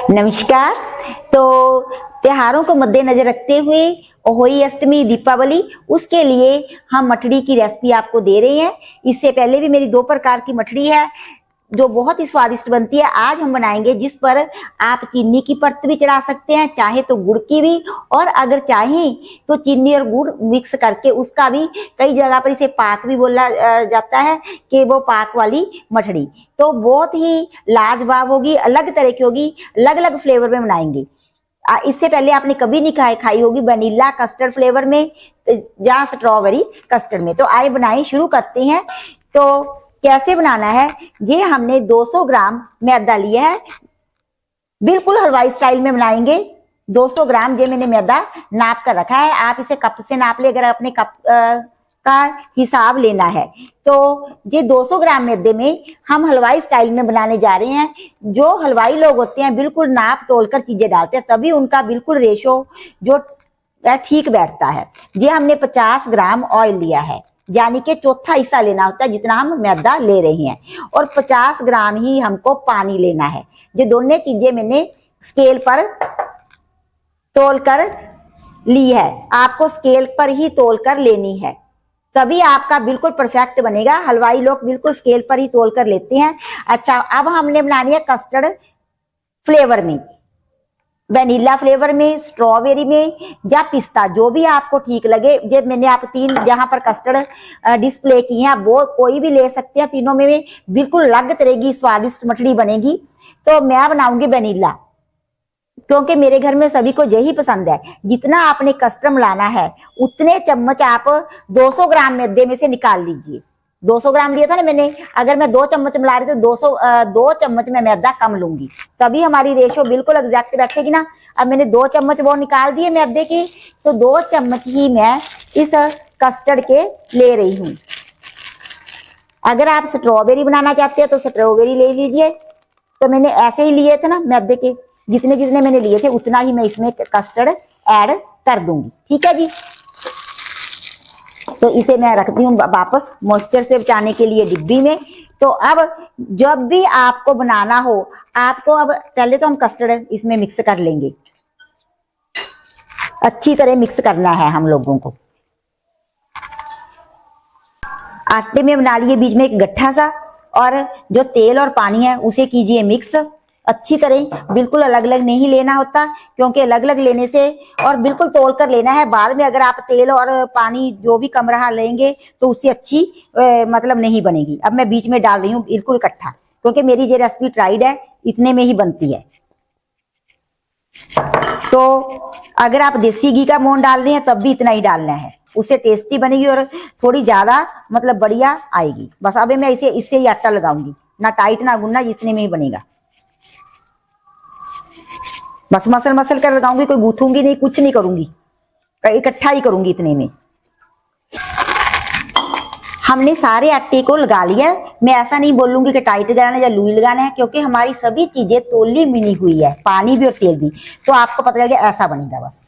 नमस्कार। तो त्योहारों को मद्देनजर रखते हुए होली अष्टमी दीपावली उसके लिए हम मठड़ी की रेसिपी आपको दे रहे हैं। इससे पहले भी मेरी 2 प्रकार की मठड़ी है जो बहुत ही स्वादिष्ट बनती है। आज हम बनाएंगे जिस पर आप चीनी की परत भी चढ़ा सकते हैं, चाहे तो गुड़ की भी, और अगर चाहें तो चीनी और गुड़ मिक्स करके उसका भी, कई जगह पर इसे पाक भी बोला जाता है कि वो पाक वाली मठड़ी। तो बहुत ही लाजवाब होगी, अलग तरह की होगी, अलग अलग फ्लेवर में बनाएंगे। इससे पहले आपने कभी नहीं खाई होगी वनीला कस्टर्ड फ्लेवर में या स्ट्रॉबेरी कस्टर्ड में। तो आइए बनाएं, शुरू करते हैं। तो कैसे बनाना है, ये हमने 200 ग्राम मैदा लिया है, बिल्कुल हलवाई स्टाइल में बनाएंगे। 200 ग्राम ये मैंने मैदा नाप कर रखा है। आप इसे कप से नाप ले, अगर अपने कप का हिसाब लेना है। तो ये 200 ग्राम मैदे में हम हलवाई स्टाइल में बनाने जा रहे हैं। जो हलवाई लोग होते हैं बिल्कुल नाप तोल कर चीजें डालते हैं, तभी उनका बिल्कुल रेशो जो ठीक बैठता है। ये हमने 50 ग्राम ऑयल लिया है, यानी कि चौथा हिस्सा लेना होता है जितना हम मैदा ले रहे हैं, और 50 ग्राम ही हमको पानी लेना है। ये दोनों चीजें मैंने स्केल पर तोल कर ली है। आपको स्केल पर ही तोल कर लेनी है, तभी आपका बिल्कुल परफेक्ट बनेगा। हलवाई लोग बिल्कुल स्केल पर ही तोल कर लेते हैं। अच्छा, अब हमने बनानी है कस्टर्ड फ्लेवर में, वनीला फ्लेवर में, स्ट्रॉबेरी में या पिस्ता, जो भी आपको ठीक लगे। जब मैंने आप 3 जहां पर कस्टर्ड डिस्प्ले की हैं, वो कोई भी ले सकते हैं। तीनों में बिल्कुल अलग तरह की स्वादिष्ट मठड़ी बनेगी। तो मैं बनाऊंगी वनीला, क्योंकि मेरे घर में सभी को यही पसंद है। जितना आपने कस्टर्ड लाना है उतने चम्मच आप 200 ग्राम मैदे में से निकाल लीजिए। 200 ग्राम लिया था ना मैंने, अगर मैं 2 चम्मच मिला रही तो 2 चम्मच में मैदा कम लूंगी, तभी हमारी रेशो बिल्कुल एग्जैक्ट रखेगी ना। अब मैंने 2 चम्मच वो निकाल दिए मैदे की, तो 2 चम्मच ही मैं इस कस्टर्ड के ले रही हूँ। अगर आप स्ट्रॉबेरी बनाना चाहते हो तो स्ट्रॉबेरी ले लीजिए। तो मैंने ऐसे ही लिए थे ना मैदे के, जितने जितने मैंने लिए थे उतना ही मैं इसमें कस्टर्ड ऐड कर दूंगी। ठीक है जी। तो इसे मैं रखती हूँ वापस मॉइस्चर से बचाने के लिए डिब्बी में। तो अब जब भी आपको बनाना हो, आपको अब पहले तो हम कस्टर्ड इसमें मिक्स कर लेंगे। अच्छी तरह मिक्स करना है हम लोगों को। आटे में बना लिए बीच में एक गट्ठा सा, और जो तेल और पानी है उसे कीजिए मिक्स अच्छी तरह। बिल्कुल अलग अलग नहीं लेना होता, क्योंकि अलग अलग लेने से, और बिल्कुल तोल कर लेना है। बाद में अगर आप तेल और पानी जो भी कम रहा लेंगे तो उससे अच्छी मतलब नहीं बनेगी। अब मैं बीच में डाल रही हूँ बिल्कुल इकट्ठा, क्योंकि मेरी ये रेसिपी ट्राइड है, इतने में ही बनती है। तो अगर आप देसी घी का मोहन डाल रहे हैं तब भी इतना ही डालना है, उससे टेस्टी बनेगी और थोड़ी ज्यादा मतलब बढ़िया आएगी। बस अब मैं इससे ही आटा लगाऊंगी, ना टाइट ना गुन्ना, इतने में ही बनेगा। बस मसल मसल कर लगाऊंगी, कोई गूथूंगी नहीं, कुछ नहीं करूंगी, इकट्ठा ही करूंगी इतने में। हमने सारे आटे को लगा लिया। मैं ऐसा नहीं बोलूंगी कि टाइट लगाना है या लूई लगाना है, क्योंकि हमारी सभी चीजें तोली मिली हुई है, पानी भी और तेल भी। तो आपको पता लगेगा ऐसा बनेगा, बस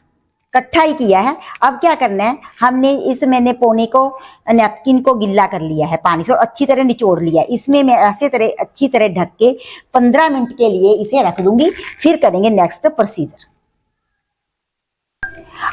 इकट्ठा ही किया है। अब क्या करना है, हमने मैंने पोने को नैपकिन को गिल्ला कर लिया है पानी से और अच्छी तरह निचोड़ लिया है। इसमें मैं ऐसे तरह अच्छी तरह ढक के 15 मिनट के लिए इसे रख दूंगी, फिर करेंगे नेक्स्ट प्रोसीजर।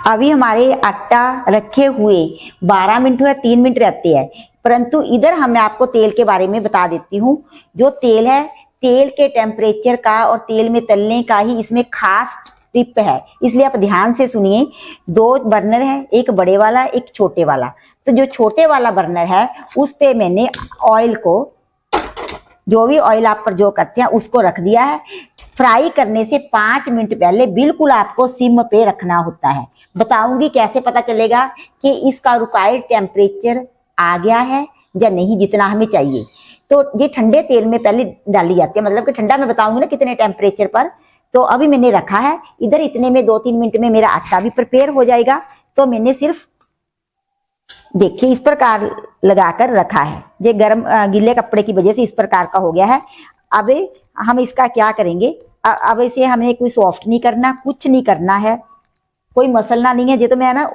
अभी हमारे आटा रखे हुए 12 मिनट हुए, 3 मिनट रहते हैं। परंतु इधर मैं आपको तेल के बारे में बता देती हूँ। जो तेल है, तेल के टेम्परेचर का और तेल में तलने का ही इसमें खास टिप है, इसलिए आप ध्यान से सुनिए। 2 बर्नर है, एक बड़े वाला एक छोटे वाला। तो जो छोटे वाला बर्नर है उस पे मैंने ऑयल को, जो भी ऑयल आप प्रयोग करते हैं उसको रख दिया है। फ्राई करने से 5 मिनट पहले बिल्कुल आपको सिम पे रखना होता है। बताऊंगी कैसे पता चलेगा कि इसका रिक्वायर्ड टेम्परेचर आ गया है या नहीं, जितना हमें चाहिए। तो ये ठंडे तेल में पहले डाली जाती है, मतलब कि ठंडा मैं बताऊंगी ना कितने टेम्परेचर पर। तो अभी मैंने रखा है इधर, इतने में 2-3 मिनट में मेरा आटा भी प्रिपेयर हो जाएगा। तो मैंने सिर्फ देखिए इस प्रकार लगाकर रखा है। ये गर्म गीले कपड़े की वजह से इस प्रकार का हो गया है। अब हम इसका क्या करेंगे, अब इसे हमें कोई सॉफ्ट नहीं करना, कुछ नहीं करना है, कोई मसलना नहीं है। ये तो मैं ना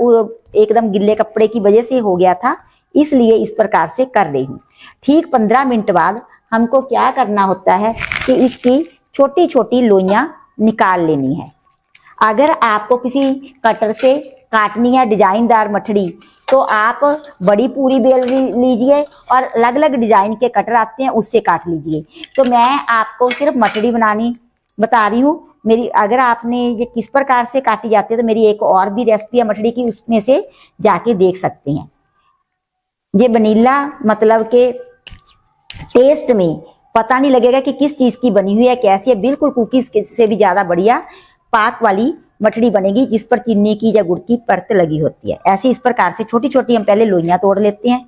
एकदम गिल्ले कपड़े की वजह से हो गया था, इसलिए इस प्रकार से कर रही हूँ। ठीक 15 मिनट बाद हमको क्या करना होता है कि इसकी छोटी छोटी लोइयां निकाल लेनी है। अगर आपको किसी कटर से काटनी है डिजाइनदार मठड़ी तो आप बड़ी पूरी बेल लीजिए और अलग अलग डिजाइन के कटर आते हैं उससे काट लीजिए। तो मैं आपको सिर्फ मठड़ी बनानी बता रही हूँ। मेरी अगर आपने ये किस प्रकार से काटी जाती है तो मेरी एक और भी रेसिपी है मठड़ी की, उसमें से जाके देख सकते हैं। ये वनीला मतलब के टेस्ट में पता नहीं लगेगा कि किस चीज की बनी हुई है, कैसी है। बिल्कुल कुकीज से भी ज्यादा बढ़िया पाक वाली मठड़ी बनेगी जिस पर चीनी की या गुड़ की परत लगी होती है। ऐसे इस प्रकार से छोटी छोटी हम पहले लोइयां तोड़ लेते हैं।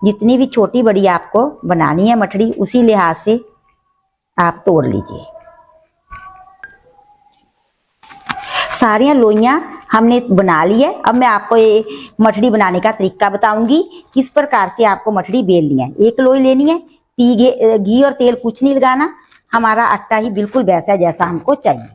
जितनी भी छोटी बड़ी आपको बनानी है मठड़ी उसी लिहाज से आप तोड़ लीजिए। सारियां लोइयां हमने बना ली है। अब मैं आपको ये मठड़ी बनाने का तरीका बताऊंगी किस प्रकार से आपको मठड़ी बेलनी है। एक लोई लेनी है, घी और तेल कुछ नहीं लगाना, हमारा आटा ही बिल्कुल वैसा है जैसा हमको चाहिए।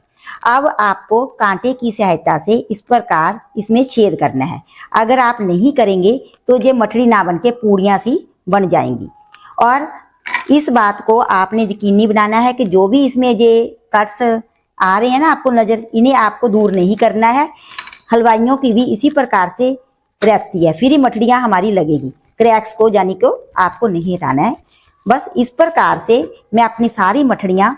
अब आपको कांटे की सहायता से इस प्रकार इसमें छेद करना है। अगर आप नहीं करेंगे तो ये मठड़ी ना बन के पूड़ियां सी बन जाएंगी। और इस बात को आपने यकीनी बनाना है कि जो भी इसमें ये कट्स आ रहे हैं ना आपको नजर, इन्हें आपको दूर नहीं करना है। हलवाइयों की भी इसी प्रकार से रहती है, फिर ही मठड़ियां हमारी लगेगी। क्रैक्स को यानी को आपको नहीं हटाना है। बस इस प्रकार से मैं अपनी सारी मठड़ियां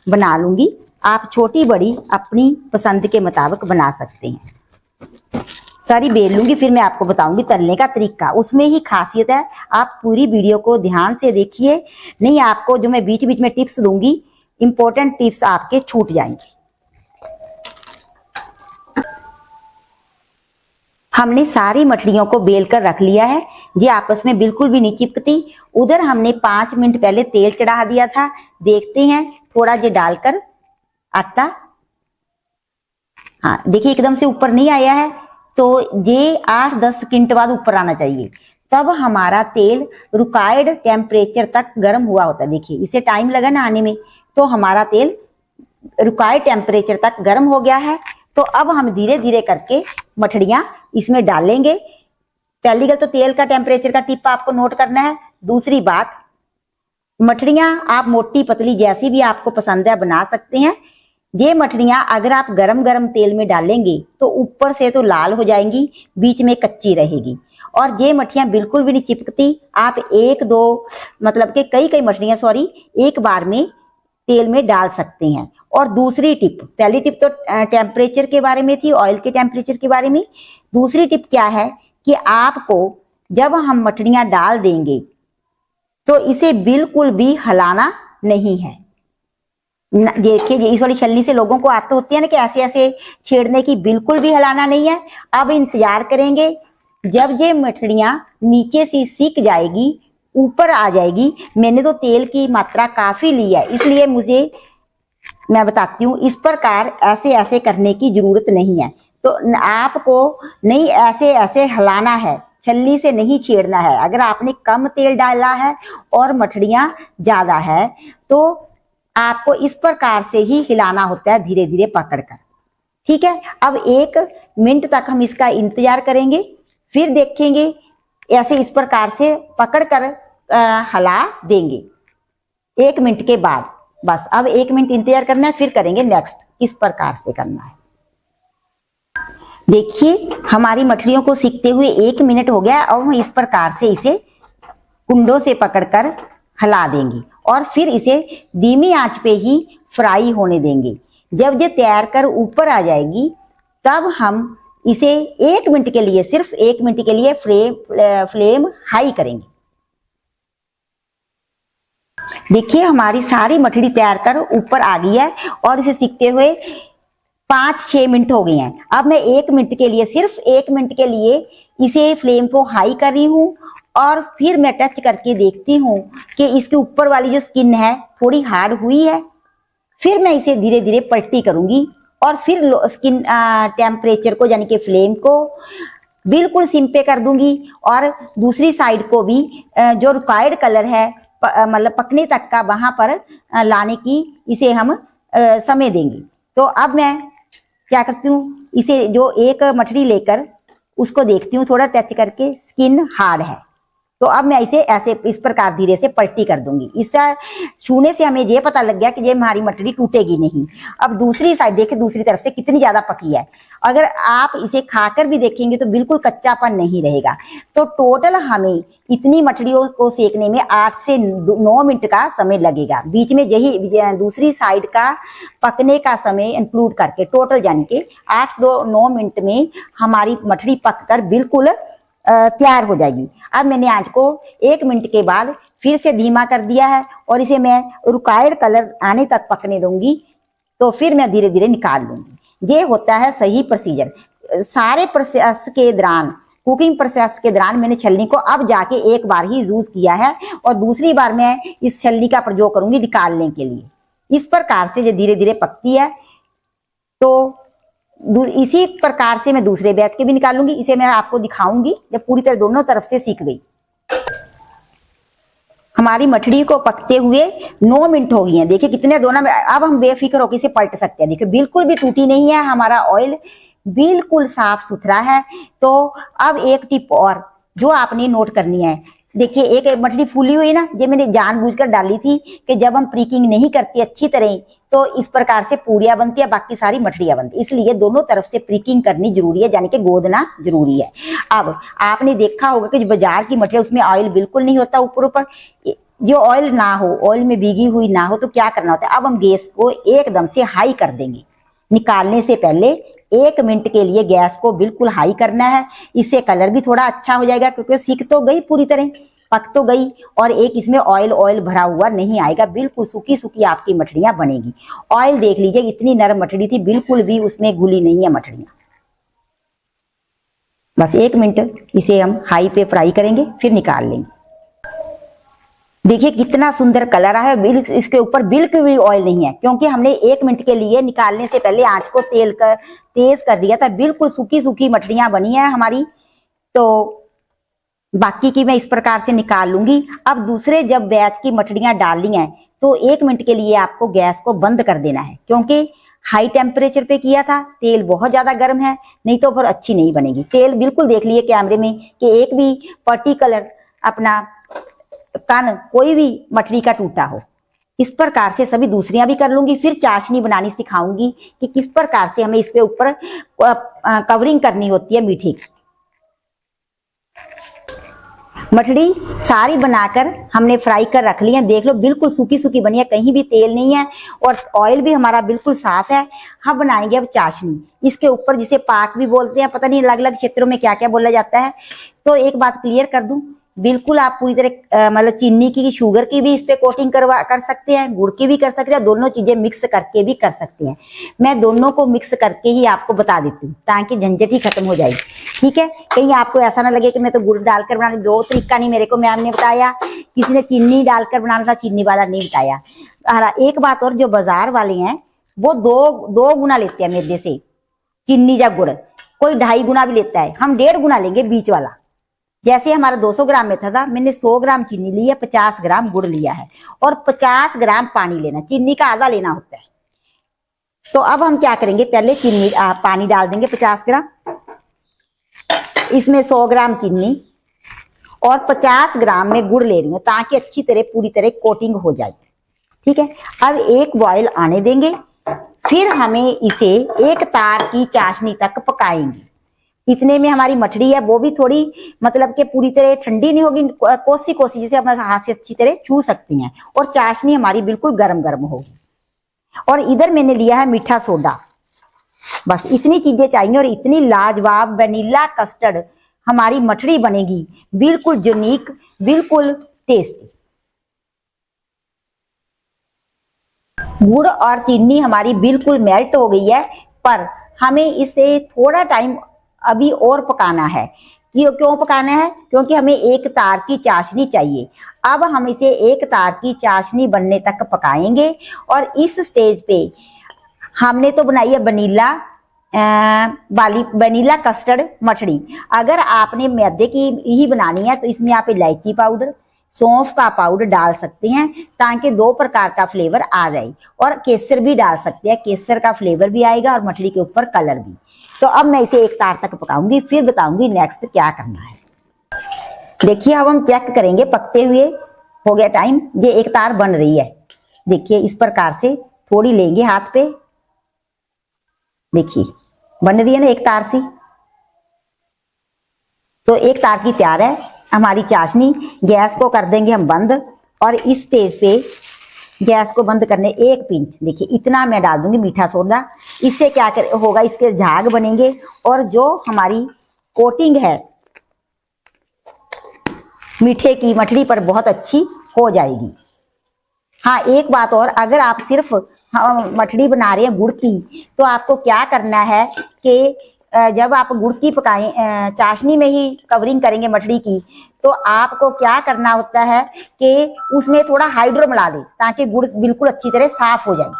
बना लूंगी। आप छोटी बड़ी अपनी पसंद के मुताबिक बना सकते हैं। सारी बेल लूंगी, फिर मैं आपको बताऊंगी तलने का तरीका। उसमें ही खासियत है, आप पूरी वीडियो को ध्यान से देखिए, नहीं आपको जो मैं बीच बीच में टिप्स दूंगी इंपॉर्टेंट टिप्स आपके छूट जाएंगे। हमने सारी मठड़ियों को बेल कर रख लिया है, ये आपस में बिल्कुल भी नहीं चिपकती। उधर हमने 5 मिनट पहले तेल चढ़ा दिया था। देखते हैं थोड़ा ये डालकर आटा, हाँ देखिए एकदम से ऊपर नहीं आया है, तो ये 8-10 सेकंड बाद ऊपर आना चाहिए। तब हमारा तेल रिक्वायर्ड टेम्परेचर तक गर्म हुआ होता है। देखिए इसे टाइम लगा ना आने में, तो हमारा तेल रिक्वायर्ड टेम्परेचर तक गर्म हो गया है। तो अब हम धीरे धीरे करके मठड़ियां इसमें डालेंगे। पहली गल तो तेल का टेम्परेचर का टिप आपको नोट करना है। दूसरी बात, मठड़ियां आप मोटी पतली जैसी भी आपको पसंद है बना सकते हैं। ये मठड़ियां अगर आप गरम गरम तेल में डालेंगे तो ऊपर से तो लाल हो जाएंगी, बीच में कच्ची रहेगी। और ये मठियां बिल्कुल भी नहीं चिपकती। आप एक दो मतलब के कई मछलियां एक बार में तेल में डाल सकते हैं। और दूसरी टिप, पहली टिप तो टेम्परेचर के बारे में थी, ऑयल के टेम्परेचर के बारे में। दूसरी टिप क्या है कि आपको जब हम मठड़ियां डाल देंगे तो इसे बिल्कुल भी हिलाना नहीं है। देखिए इस वाली छलनी से लोगों को आदत होती है ना कि ऐसे ऐसे छेड़ने की, बिल्कुल भी हिलाना नहीं है। अब इंतजार करेंगे जब ये मठड़ियां नीचे से सीख जाएगी, ऊपर आ जाएगी। मैंने तो तेल की मात्रा काफी ली है, इसलिए मुझे मैं बताती हूँ इस प्रकार ऐसे ऐसे करने की जरूरत नहीं है। तो आपको नहीं ऐसे ऐसे हिलाना है, छलनी से नहीं छेड़ना है। अगर आपने कम तेल डाला है और मठड़ियां ज्यादा है तो आपको इस प्रकार से ही हिलाना होता है, धीरे धीरे पकड़कर। ठीक है, अब 1 मिनट तक हम इसका इंतजार करेंगे, फिर देखेंगे ऐसे इस प्रकार से पकड़कर हिला देंगे 1 मिनट के बाद। बस अब 1 मिनट इंतजार करना है, फिर करेंगे नेक्स्ट किस प्रकार से करना है। देखिए हमारी मठड़ियों को सीखते हुए 1 मिनट हो गया। अब हम इस प्रकार से इसे कुंडों से पकड़कर हिला देंगे और फिर इसे धीमी आंच पे ही फ्राई होने देंगे। जब ये तैयार कर ऊपर आ जाएगी तब हम इसे 1 मिनट के लिए, सिर्फ 1 मिनट के लिए फ्लेम हाई करेंगे। देखिए हमारी सारी मठड़ी तैयार कर ऊपर आ गई है और इसे सीखते हुए 5-6 मिनट हो गए हैं। अब मैं 1 मिनट के लिए, सिर्फ 1 मिनट के लिए इसे फ्लेम को हाई कर रही हूँ और फिर मैं टच करके देखती हूँ कि इसके ऊपर वाली जो स्किन है थोड़ी हार्ड हुई है। फिर मैं इसे धीरे धीरे पलटी करूंगी और फिर स्किन टेम्परेचर को यानी कि फ्लेम को बिल्कुल सिम पे कर दूंगी और दूसरी साइड को भी जो रिक्वायर्ड कलर है मतलब पकने तक का वहां पर लाने की इसे हम समय देंगे। तो अब मैं क्या करती हूँ, इसे जो एक मठड़ी लेकर उसको देखती हूँ, थोड़ा टच करके स्किन हार्ड है तो अब मैं इसे ऐसे इस प्रकार धीरे से पलटी कर दूंगी। इसका छूने से हमें ये पता लग गया कि ये हमारी मटरी टूटेगी नहीं। अब दूसरी साइड देखिए, दूसरी तरफ से कितनी ज्यादा पकी है। अगर आप इसे खाकर भी देखेंगे तो बिल्कुल कच्चापन नहीं रहेगा। तो टोटल हमें इतनी मटरियों को सेकने में 8 से 9 मिनट का समय लगेगा। बीच में यही दूसरी साइड का पकने का समय इंक्लूड करके टोटल यानी कि 8-9 मिनट में हमारी मटरी पककर बिल्कुल तैयार हो जाएगी। अब मैंने आंच को 1 मिनट के बाद फिर से धीमा कर दिया है और इसे मैं रिक्वायर्ड कलर आने तक पकने दूंगी। तो फिर मैं धीरे धीरे निकाल लूंगी। ये होता है सही प्रोसीजर। सारे प्रोसेस के दौरान, कुकिंग प्रोसेस के दौरान मैंने छलनी को अब जाके एक बार ही यूज किया है और दूसरी बार मैं इस छलनी का प्रयोग करूंगी निकालने के लिए। इस प्रकार से ये धीरे धीरे पकती है। तो इसी प्रकार से मैं दूसरे बैच के भी निकालूंगी। इसे मैं आपको दिखाऊंगी जब पूरी तरह दोनों तरफ से सीख गई। हमारी मठड़ी को पकते हुए 9 मिनट हो गई हैं। देखिए कितने दोनों में, अब हम बेफिक्र होकर इसे पलट सकते हैं। देखिए बिल्कुल भी टूटी नहीं है, हमारा ऑयल बिल्कुल साफ सुथरा है। तो अब एक टिप और जो आपने नोट करनी है, देखिए एक मठड़ी फूली हुई ना, ये मैंने जानबूझकर डाली थी कि जब हम प्रीकिंग नहीं करते अच्छी तरह तो इस प्रकार से पूरियां बनती है, बाकी सारी मठड़ियां बनती, इसलिए दोनों तरफ से प्रीकिंग करनी जरूरी है, यानी कि गोदना जरूरी है। अब आपने देखा होगा कि जो बाजार की मठड़ियां उसमें ऑयल बिल्कुल नहीं होता, ऊपर ऊपर जो ऑयल ना हो, ऑयल में भीगी हुई ना हो, तो क्या करना होता है, अब हम गैस को एकदम से हाई कर देंगे। निकालने से पहले 1 मिनट के लिए गैस को बिल्कुल हाई करना है। इससे कलर भी थोड़ा अच्छा हो जाएगा, क्योंकि सीख तो गई पूरी तरह, पक तो गई और एक इसमें ऑयल भरा हुआ नहीं आएगा। बिल्कुल सूखी सूखी आपकी मठड़ियां बनेगी। ऑयल देख लीजिए, इतनी नरम मठड़ी थी, बिल्कुल भी उसमें घुली नहीं है मठड़ियां। बस 1 मिनट इसे हम हाई पे फ्राई करेंगे, फिर निकाल लेंगे। देखिए कितना सुंदर कलर आया है। इसके ऊपर बिल्कुल भी ऑयल नहीं है, क्योंकि हमने 1 मिनट के लिए निकालने से पहले आंच को तेज कर दिया था। बिल्कुल सूखी सूखी मठड़ियां बनी है हमारी। तो बाकी की मैं इस प्रकार से निकाल लूंगी। अब दूसरे जब बैच की मठड़ियां डालनी है तो 1 मिनट के लिए आपको गैस को बंद कर देना है, क्योंकि हाई टेम्परेचर पे किया था, तेल बहुत ज्यादा गर्म है, नहीं तो फिर अच्छी नहीं बनेगी। तेल बिल्कुल देख लिए कैमरे में कि एक भी पर्टिकुलर अपना कण कोई भी मठड़ी का टूटा हो। इस प्रकार से सभी दूसरियां भी कर लूंगी। फिर चाशनी बनानी सिखाऊंगी कि किस प्रकार से हमें इस पे ऊपर कवरिंग करनी होती है मीठी। मठड़ी सारी बनाकर हमने फ्राई कर रख ली है। देख लो बिल्कुल सूखी सूखी बनी है, कहीं भी तेल नहीं है और ऑयल भी हमारा बिल्कुल साफ है। हम बनाएंगे अब चाशनी। इसके ऊपर जिसे पाक भी बोलते हैं, पता नहीं अलग अलग क्षेत्रों में क्या क्या बोला जाता है। तो एक बात क्लियर कर दूं, बिल्कुल आप पूरी तरह मतलब चीनी की, शुगर की भी इस पे कोटिंग कर सकते हैं, गुड़ की भी कर सकते हैं, दोनों चीजें मिक्स करके भी कर सकते हैं। मैं दोनों को मिक्स करके ही आपको बता देती हूँ ताकि झंझट ही खत्म हो जाएगी। ठीक है, कहीं आपको ऐसा ना लगे कि मैं तो गुड़ डालकर बनाने, 2 तरीका नहीं मेरे को मैम ने बताया, किसी ने चीनी डालकर बनाना था, चीनी वाला नहीं बताया। एक बात और, जो बाजार वाले हैं वो दो गुना लेते हैं मैदे से चीनी या गुड़, कोई 2.5 गुना भी लेता है, हम 1.5 गुना लेंगे बीच वाला। जैसे हमारा 200 ग्राम में था, मैंने 100 ग्राम चीनी ली है, 50 ग्राम गुड़ लिया है और 50 ग्राम पानी लेना, चीनी का आधा लेना होता है। तो अब हम क्या करेंगे, पहले पानी डाल देंगे 50 ग्राम, इसमें 100 ग्राम चीनी और 50 ग्राम में गुड़ ले रही हूँ ताकि अच्छी तरह पूरी तरह कोटिंग हो जाए। ठीक है, अब एक बॉयल आने देंगे, फिर हमें इसे एक तार की चाशनी तक पकाएंगे। इतने में हमारी मठड़ी है वो भी थोड़ी मतलब कि पूरी तरह ठंडी नहीं होगी, कोसी कोसी जिसे हम हाथ से अच्छी तरह छू सकती हैं, और चाशनी हमारी बिल्कुल गरम गरम होगी। और इधर मैंने लिया है मीठा सोडा। बस इतनी चीजें चाहिए और इतनी लाजवाब वनीला कस्टर्ड हमारी मठड़ी बनेगी, बिल्कुल यूनिक, बिल्कुल टेस्टी। गुड़ और चीनी हमारी बिल्कुल मेल्ट हो गई है, पर हमें इसे थोड़ा टाइम अभी और पकाना है। क्यों पकाना है, क्योंकि हमें एक तार की चाशनी चाहिए। अब हम इसे एक तार की चाशनी बनने तक पकाएंगे। और इस स्टेज पे हमने तो बनाई है वनीला कस्टर्ड मठड़ी। अगर आपने मैदे की ही बनानी है तो इसमें आप इलायची पाउडर, सौंफ का पाउडर डाल सकते हैं ताकि 2 प्रकार का फ्लेवर आ जाए, और केसर भी डाल सकते हैं, केसर का फ्लेवर भी आएगा और मठड़ी के ऊपर कलर भी। तो अब मैं इसे एक तार तक पकाऊंगी, फिर बताऊंगी नेक्स्ट क्या करना है। देखिए अब हम चेक करेंगे पकते हुए, हो गया टाइम। ये एक तार बन रही है, देखिए इस प्रकार से थोड़ी लेंगे हाथ पे, देखिए बन रही है ना एक तार सी। तो एक तार की तैयार है हमारी चाशनी। गैस को कर देंगे हम बंद, और इस स्टेज पे गैस को बंद करने एक पिंच, देखिए इतना मैं डाल दूंगी मीठा सोडा। इससे क्या होगा, इसके झाग बनेंगे और जो हमारी कोटिंग है मीठे की मठड़ी पर बहुत अच्छी हो जाएगी। हाँ एक बात और, अगर आप सिर्फ मठड़ी बना रहे हैं गुड़ की, तो आपको क्या करना है कि जब आप गुड़ की पकाएं, चाशनी में ही कवरिंग करेंगे मठड़ी की, तो आपको क्या करना होता है कि उसमें थोड़ा हाइड्रो मिला दें ताकि गुड़ बिल्कुल अच्छी तरह साफ हो जाए।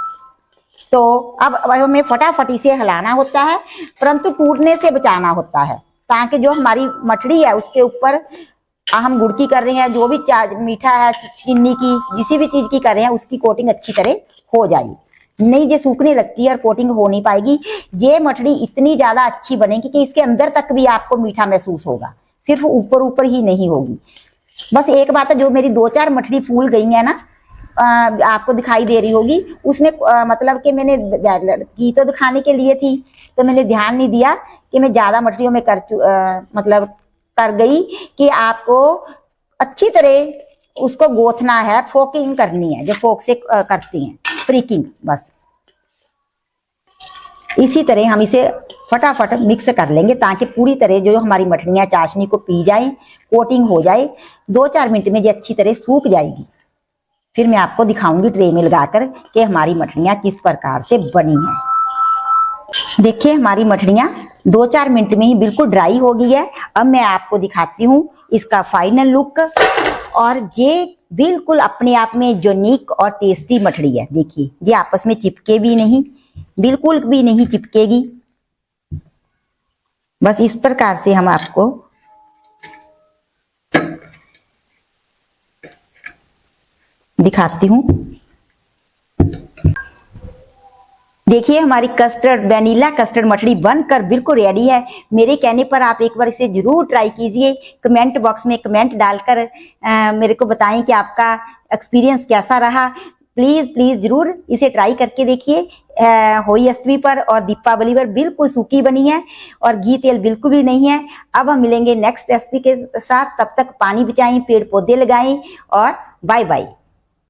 तो अब हमें फटाफटी से हिलाना होता है, परंतु टूटने से बचाना होता है, ताकि जो हमारी मठड़ी है उसके ऊपर हम गुड़ की कर रहे हैं, जो भी मीठा है चीनी की किसी भी चीज की कर रहे हैं, उसकी कोटिंग अच्छी तरह हो जाएगी। नहीं ये सूखने लगती है और कोटिंग हो नहीं पाएगी। ये मठड़ी इतनी ज्यादा अच्छी बनेगी कि इसके अंदर तक भी आपको मीठा महसूस होगा, सिर्फ ऊपर ऊपर ही नहीं होगी। बस एक बात है, जो मेरी 2-4 मठड़ी फूल गई है ना, आपको दिखाई दे रही होगी, उसमें मतलब कि मैंने घी तो दिखाने के लिए थी, तो मैंने ध्यान नहीं दिया कि मैं ज्यादा मठड़ियों में मतलब कर गई कि आपको अच्छी तरह उसको गोथना है, फोकिंग करनी है, जो फोक से करती हैं फ्रीकिंग। बस इसी तरह हम इसे फटाफट मिक्स कर लेंगे ताकि पूरी तरह जो हमारी मठड़ियां चाशनी को पी जाए, कोटिंग हो जाए। 2-4 मिनट में ये अच्छी तरह सूख जाएगी। फिर मैं आपको दिखाऊंगी ट्रे में लगाकर कि हमारी मठड़ियां किस प्रकार से बनी हैं। देखिए हमारी मठड़ियां 2-4 मिनट में ही बिल्कुल ड्राई हो गई है। अब मैं आपको दिखाती हूँ इसका फाइनल लुक, और ये बिल्कुल अपने आप में यूनिक और टेस्टी मठड़ी है। देखिए ये आपस में चिपके भी नहीं, बिल्कुल भी नहीं चिपकेगी। बस इस प्रकार से हम आपको दिखाती हूँ। देखिए हमारी कस्टर्ड वेनिला कस्टर्ड मठड़ी बनकर बिल्कुल रेडी है। मेरे कहने पर आप एक बार इसे जरूर ट्राई कीजिए। कमेंट बॉक्स में कमेंट डालकर मेरे को बताएं कि आपका एक्सपीरियंस कैसा रहा। प्लीज प्लीज जरूर इसे ट्राई करके देखिए। होली अष्टमी पर और दीपावली पर बिल्कुल सूखी बनी है और घी तेल बिल्कुल भी नहीं है। अब हम मिलेंगे नेक्स्ट रेसिपी के साथ, तब तक पानी बचाएं, पेड़ पौधे लगाएं और बाय बाय।